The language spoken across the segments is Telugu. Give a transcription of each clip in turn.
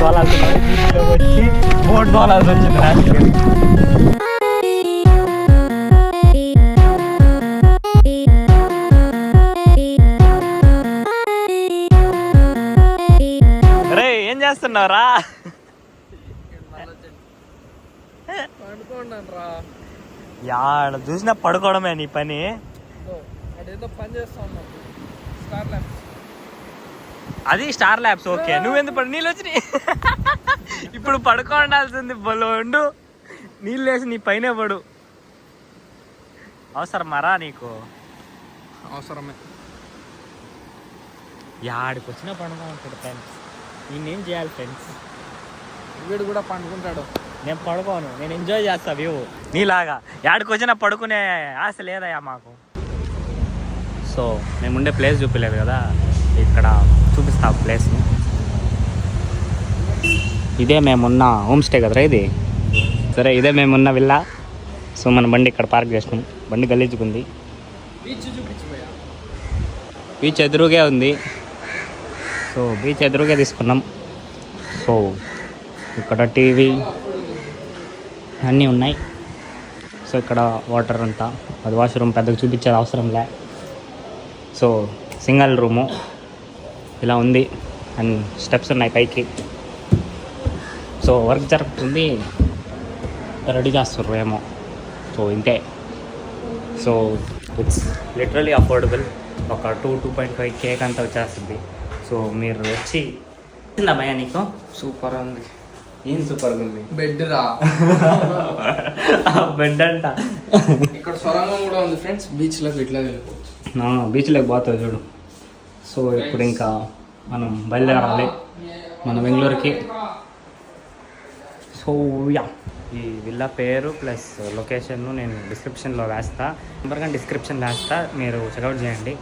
తోలాల్సి వచ్చి బోట్ తోలాల్సి వచ్చింది లాస్ట్కి. రే ఏం చేస్తున్నావురా? యాడ చూసినా పడుకోవడమే నీ పని. అది స్టార్ ల్యాబ్స్. ఓకే, నువ్వెందుకు పడు? నీళ్ళు వచ్చినాయి. ఇప్పుడు పడుకోవాల్సింది బొల్లు. నీళ్ళు వేసి నీ పైన పడు. అవసరమారా నీకు? అవసరమే. యాడికి వచ్చినా పడుకోమంటాడు ఫ్రెండ్స్. నేనేం చేయాలి ఫ్రెండ్స్? వీడు కూడా పండుకుంటాడు. నేను పడుకోను, నేను ఎంజాయ్ చేస్తా వ్యూ. నీలాగా యాడికి వచ్చినా పడుకునే ఆశ లేదయ్యా మాకు. సో మేము ఉండే ప్లేస్ చూపించలేదు కదా, ఇక్కడ చూపిస్తా ప్లేస్ని. ఇదే మేమున్న హోమ్ స్టే కదరా ఇది. సరే, ఇదే మేమున్న విల్లా. సో మన బండి ఇక్కడ పార్క్ చేసినాం. బండి గలీజుకుంది. బీచ్ ఎదురుగే ఉంది. సో బీచ్ ఎదురుగే తీసుకున్నాం. సో ఇక్కడ టీవీ అన్నీ ఉన్నాయి. సో ఇక్కడ వాటర్ అంతా, అది వాష్రూమ్ పెద్దగా చూపించేది అవసరం లే. సో సింగిల్ రూము ఇలా ఉంది. అండ్ స్టెప్స్ ఉన్నాయి పైకి. సో వర్క్ జరుగుతుంది, రెడీ చేస్తుర్రు ఏమో. సో ఇంతే. So it's literally affordable. ఒక 2.5K అంతా వచ్చేస్తుంది. సో మీరు వచ్చి వచ్చిందా భయ్యా నీకు? సూపర్ ఉంది. ఏం సూపర్గా ఉంది? బెడ్ రా. బెడ్ అంట. ఇక్కడ సొరంగం కూడా ఉంది ఫ్రెండ్స్. బీచ్లోకి ఇట్లా వెళ్ళిపోవచ్చు. బీచ్లోకి పోతుంది చూడు. సో ఇప్పుడు ఇంకా మనం బయలుదేరాలి మన బెంగళూరుకి. సో యా, ఈ విల్లా పేరు ప్లస్ లొకేషన్ నేను డిస్క్రిప్షన్లో వేస్తా. నెంబర్గా డిస్క్రిప్షన్లో వేస్తా, మీరు చెక్అవుట్ చేయండి.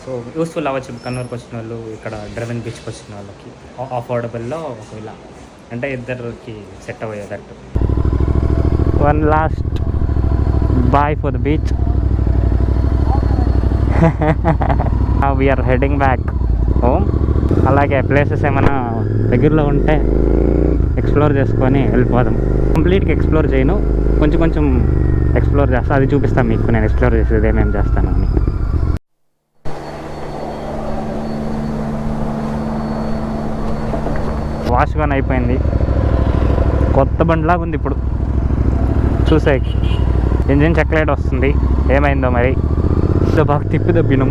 సో యూస్ఫుల్ అవ్వచ్చు కన్నూరుకి వచ్చిన వాళ్ళు, ఇక్కడ డ్రెవెన్ బీచ్కి వచ్చిన వాళ్ళకి. అఫోర్డబుల్లో ఒక విల్లా అంటే ఇద్దరికి సెట్ అయ్యేటట్టు. One last bye for the beach. We're heading back home. అలాగే ప్లేసెస్ ఏమైనా దగ్గరలో ఉంటే ఎక్స్ప్లోర్ చేసుకొని వెళ్ళిపోదాం. కంప్లీట్గా ఎక్స్ప్లోర్ చేయను, కొంచెం కొంచెం ఎక్స్ప్లోర్ చేస్తాను. అది చూపిస్తాను మీకు నేను ఎక్స్ప్లోర్ చేసేది ఏమేమి చేస్తాను అని. వాష్ గాన్ అయిపోయింది, కొత్త బండిలాగా ఉంది ఇప్పుడు చూసే. ఇంజిన్ చెక్లైట్ వస్తుంది, ఏమైందో మరి. బాగా తిప్పి దబ్బినం.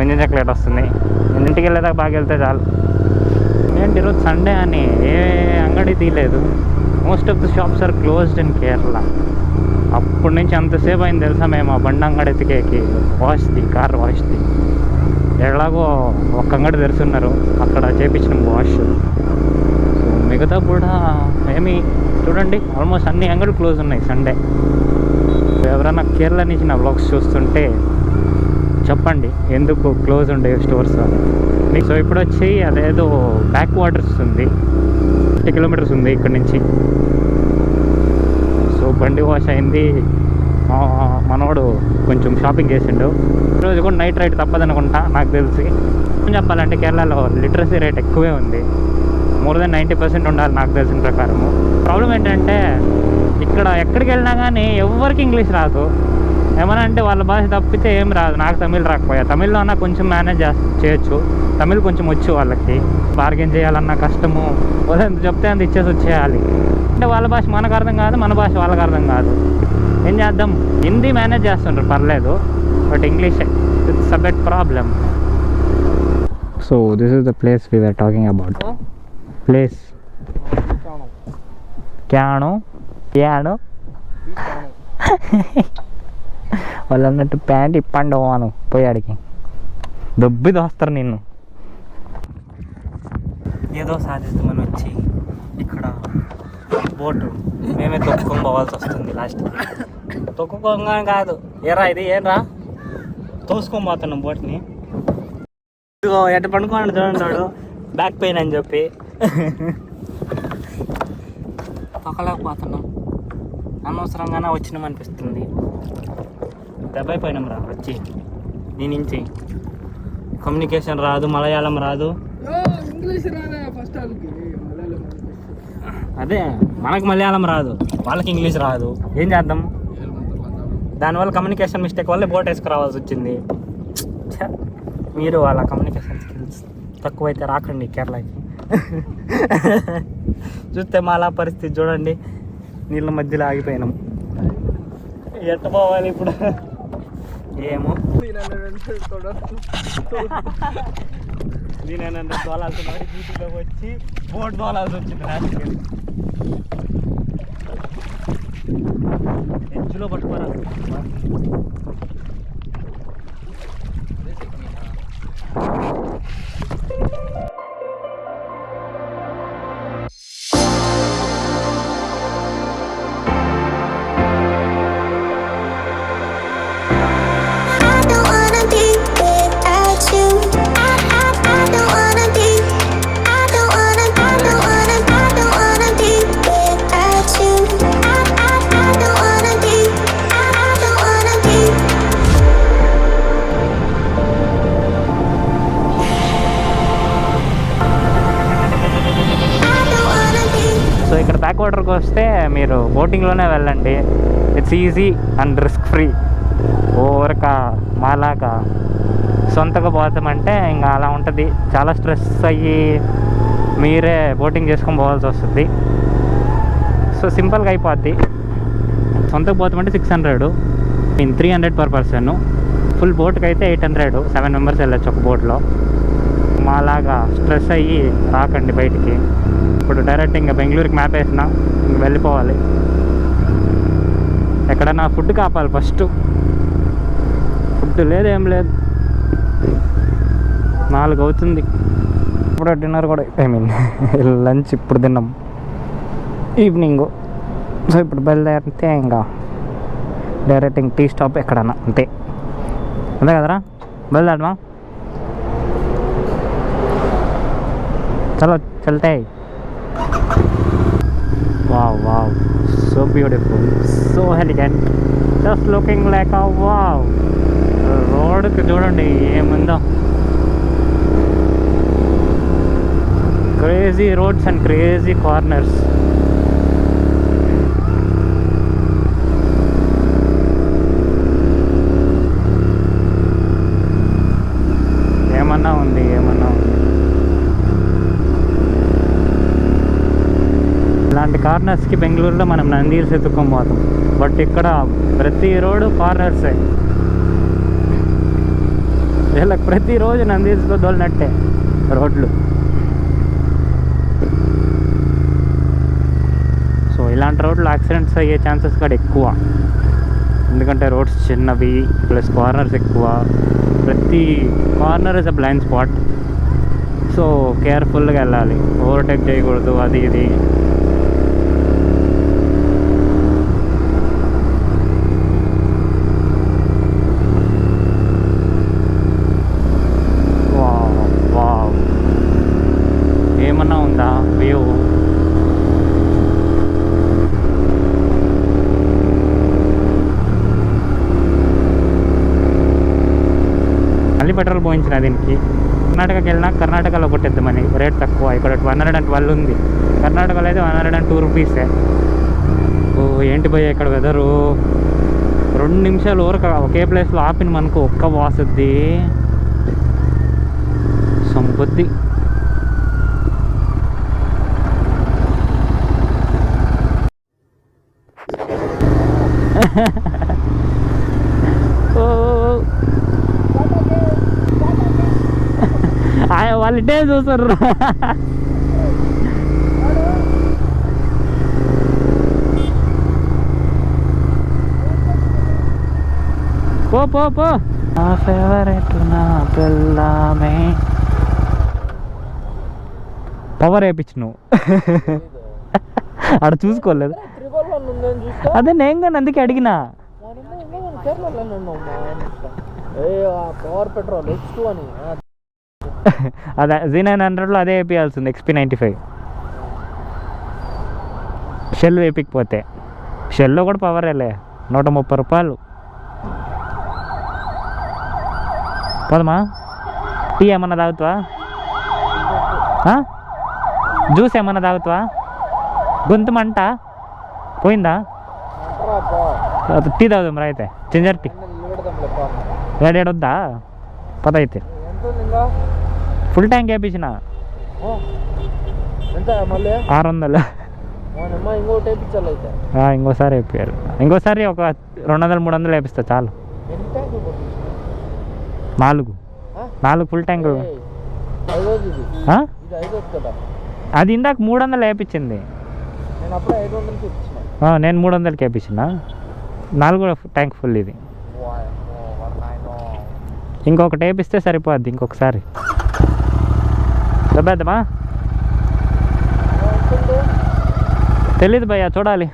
ఇంజిన్ చెక్లైట్ వస్తుంది. ఇంటికి వెళ్ళేదాకా బాగా వెళ్తే చాలు. ఏంటి ఈరోజు సండే అని ఏ అంగడి తీయలేదు. Most of the shops are closed in Kerala. అప్పటి నుంచి అంతసేపు అయింది తెలుసా మేము ఆ బండి అంగడి ఎతికేకి. కార్ వాష్ది ఎలాగో ఒక అంగడి తెరుస్తున్నారు, అక్కడ చేపించిన వాష్. మిగతా కూడా ఏమి చూడండి, ఆల్మోస్ట్ అన్ని అంగడి క్లోజ్ ఉన్నాయి సండే. ఎవరైనా కేరళ నుంచి నా వ్లాగ్స్ చూస్తుంటే చెప్పండి ఎందుకు క్లోజ్ ఉండే స్టోర్స్ అని. సో ఇప్పుడు వచ్చి అదేదో బ్యాక్ వాటర్స్ ఉంది, 50 కిలోమీటర్స్ ఉంది ఇక్కడ నుంచి. సో బండి వాష్ అయింది. మనోడు కొంచెం షాపింగ్ చేసిండు. ఈరోజు కూడా నైట్ రైడ్ తప్పదనుకుంటా నాకు తెలిసి. చెప్పాలంటే కేరళలో లిటరసీ రేట్ ఎక్కువే ఉంది, మోర్ దెన్ 90% ఉండాలి నాకు తెలిసిన ప్రకారము. ప్రాబ్లం ఏంటంటే ఇక్కడ ఎక్కడికి వెళ్ళినా కానీ ఎవరికి ఇంగ్లీష్ రాదు. ఏమన్నా అంటే వాళ్ళ భాష తప్పితే ఏం రాదు. నాకు తమిళ్ రాకపోయా, తమిళ్లో అన్నా కొంచెం మేనేజ్ చేయొచ్చు. తమిళ్ కొంచెం వచ్చు వాళ్ళకి. బార్గెన్ చేయాలన్నా కష్టము. వాళ్ళు ఎంత చెప్తే అంత ఇచ్చేసి వచ్చేయాలి. అంటే వాళ్ళ భాష మనకు అర్థం కాదు, మన భాష వాళ్ళకి అర్థం కాదు. ఏం చేద్దాం, హిందీ మేనేజ్ చేస్తుంటారు పర్లేదు, but English it's a bit problem. So this is the place we were talking about. Place క్యాను వాళ్ళు అన్నట్టు ప్యాంట్ ఇప్పండి అను పోయాడికి దొబ్బి దోస్తారు నిన్ను. ఏదో సాధిస్తామని వచ్చి ఇక్కడ బోటు మేమే తొక్కుకొని పోవాల్సి వస్తుంది లాస్ట్కి. తొక్కుకోగా కాదు, ఏరా ఇది ఏంరా తోసుకొని పోతున్నాం బోట్ని. ఇదిగో ఎట్ట పండుకోండి చూడండి, బ్యాక్ పెయిన్ అని చెప్పి తొక్కలేకపోతున్నాం. అనవసరంగానే వచ్చినాం అనిపిస్తుంది. దెబ్బైపోయినాం రా వచ్చి. నీ నుంచి కమ్యూనికేషన్ రాదు, మలయాళం రాదు. ఇంగ్లీష్ రాదా ఫస్ట్ వాళ్ళకి? మలయాళం అదే మనకు మలయాళం రాదు, వాళ్ళకి ఇంగ్లీష్ రాదు, ఏం చేద్దాం? దానివల్ల కమ్యూనికేషన్ మిస్టేక్ వల్ల బోట్ వేసుకురావాల్సి వచ్చింది. మీరు వాళ్ళ కమ్యూనికేషన్ స్కిల్స్ తక్కువైతే రాకండి కేరళకి. చూస్తే మాలా పరిస్థితి చూడండి, నీళ్ళ మధ్యలో ఆగిపోయినాం. ఎట్ట పోవాలి ఇప్పుడు ఏమో. నేనేనంటే తోలాల్సిన జీటీలో వచ్చి బోట్ తోలాల్సి వచ్చింది లాస్ట్కి. ఎడ్జ్లో పట్టుకోరా. సో ఇక్కడ బ్యాక్ వాటర్కి వస్తే మీరు బోటింగ్లోనే వెళ్ళండి. It's easy and risk free. ఓరక మాలాగా సొంతగా పోతామంటే ఇంకా అలా ఉంటుంది. చాలా స్ట్రెస్ అయ్యి మీరే బోటింగ్ చేసుకొని పోవాల్సి వస్తుంది. సో సింపుల్గా అయిపోద్ది. సొంతకు పోతామంటే 600, 300 పర్ పర్సన్. ఫుల్ బోట్కి అయితే 800, 7 మెంబర్స్ వెళ్ళచ్చు ఒక బోట్లో. మాలాగా స్ట్రెస్ అయ్యి రాకండి బయటికి. ఇప్పుడు డైరెక్ట్ ఇంకా బెంగళూరుకి మ్యాప్ వేసిన ఇంక వెళ్ళిపోవాలి. ఎక్కడన్నా ఫుడ్ కాపాలి ఫస్ట్. ఫుడ్ లేదు, ఏం లేదు. 4 అవుతుంది. ఇప్పుడు డిన్నర్ కూడా, ఐ మీన్ లంచ్ ఇప్పుడు తిన్నాం ఈవినింగ్. సో ఇప్పుడు బయలుదేరితే ఇంకా డైరెక్ట్ ఇంక టీ స్టాప్ ఎక్కడన్నా అంతే. అంతే కదరా, బయలుదేరమా. చలో చల్తే. Wow, wow, so beautiful, so elegant, just looking like a wow. రోడ్కి చూడండి ఏముందో, crazy roads and crazy corners. ఏమన్నా ఉంది. ఇలాంటి కార్నర్స్కి బెంగళూరులో మనం నంది హిల్స్ ఎత్తుక్కొని పోతాం. బట్ ఇక్కడ ప్రతి రోడ్డు కార్నర్సే. వీళ్ళకి ప్రతిరోజు నంది హిల్స్లో దోలినట్టే రోడ్లు. సో ఇలాంటి రోడ్లు యాక్సిడెంట్స్ అయ్యే ఛాన్సెస్ కూడా ఎక్కువ. ఎందుకంటే రోడ్స్ చిన్నవి ప్లస్ కార్నర్స్ ఎక్కువ. ప్రతి corner is a blind spot. So కేర్ఫుల్గా వెళ్ళాలి, ఓవర్టేక్ చేయకూడదు, అది ఇది. ఏమన్నా ఉందా వ్యూ? మళ్ళీ పెట్రోల్ పోయించిన దీనికి. కర్ణాటకకి వెళ్ళినా కర్ణాటకలో కొట్టేద్దామని, రేట్ తక్కువ. ఇక్కడ 112 ఉంది, కర్ణాటకలో అయితే 102 రూపీసే. ఓ ఏంటి భయ్య ఇక్కడ వెదరు. 2 నిమిషాలు ఊరక ఒకే ప్లేస్లో ఆపిన మనకు ఒక్క వాసుద్ది సంపొద్ది. వాళ్ళు ఇటే చూస్తారు. పో పో పో. నా ఫేవరెట్ నా పిల్లమే. పవర్ వేయించు నువ్వు. ఆడ చూసుకోలేదు. అదే నేను కానీ అందుకే అడిగినా. పవర్ పెట్రోల్ H2 అని. అదే Z900లో అదే వేయించాల్సింది, XP95. షెల్ వేయకపోతే. షెల్లో కూడా పవర్ వెళ్ళే 130 రూపాయలు. పోదమ్మా. టీ ఏమన్నా తాగుతావా? జ్యూస్ ఏమన్నా తాగుతావా? గొంతు మంట పోయిందా? టీ తాగుదాం రా అయితే, జింజర్ టీ. ఏడొద్దా పద అయితే. ఫుల్ ట్యాంక్ వేయించిన 600. ఇంకోసారి వేయించారు. ఇంకోసారి ఒక 200-300 వేపిస్తా చాలు. 4 ఫుల్ ట్యాంక్. అది ఇందాక 300 వేయించింది. నేను 300కి వేయించిన. 4 ట్యాంక్ ఫుల్ ఇది. ఇంకొకటి వేపిస్తే సరిపోద్ది. ఇంకొకసారి దెబ్బేద్దామా? తెలీదు భయ్యా, చూడాలి.